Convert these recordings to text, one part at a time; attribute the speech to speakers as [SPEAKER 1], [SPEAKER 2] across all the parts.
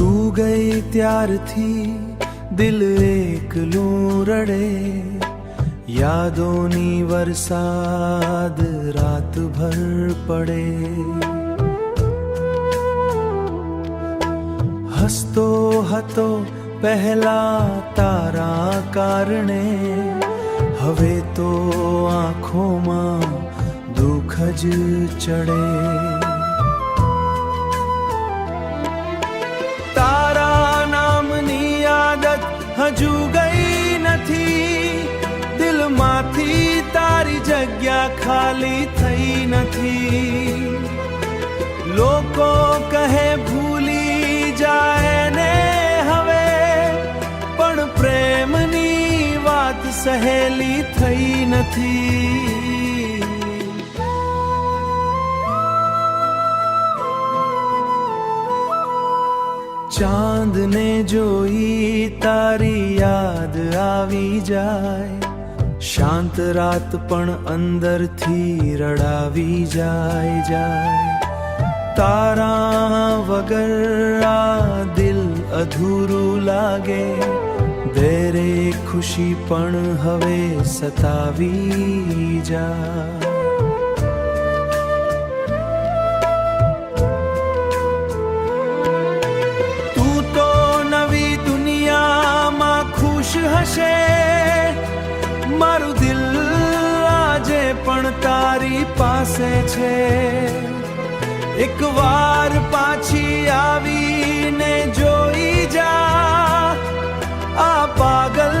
[SPEAKER 1] તું ગઈ ત્યારથી દિલ એકલું રડે, યાદોની વરસાદ રાતભર પડે. હસતો હતો પહેલા તારા કારણે, હવે તો આંખોમાં દુઃખ જ ચડે. તારા નામની આદત હજુ ગઈ નથી, દિલમાંથી તારી જગ્યા ખાલી થઈ નથી. લોકો કહે ભૂલી જાય ને હવે, પણ પ્રેમની વાત સહેલી થઈ નથી. ચાંદને જોઈ તારી યાદ આવી જાય, શાંત રાત પણ અંદરથી રડાવી જાય. તારા વગર આ દિલ અધૂરું લાગે, દરેક ખુશી પણ હવે સતાવી જાય. તું તો નવી દુનિયામાં ખુશ હશે, મારું દિલ આજે પણ તારી પાસે છે. એક વાર પાછી આવીને જોઈ જા, આ પાગલ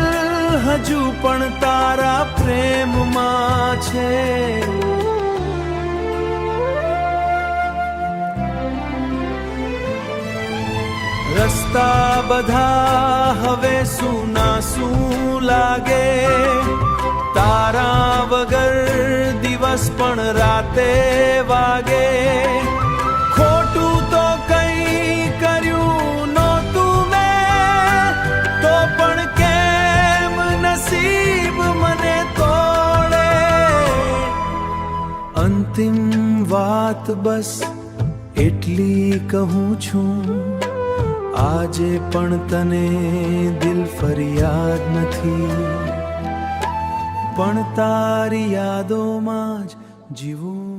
[SPEAKER 1] હજુ પણ તારા પ્રેમમાં છે. રસ્તા બધા હવે સૂના સૂ લાગે, તારા વગર દિવસ પણ રાતે વાગે. ખોટું તો કઈ કર્યું નહોતું મેં, તો પણ કેમ નસીબ મને તોડે. અંતિમ વાત બસ એટલી કહું છું, આજે પણ તને દિલ ફરિયાદ નથી, પણ તારી યાદોમાં જ જીવું.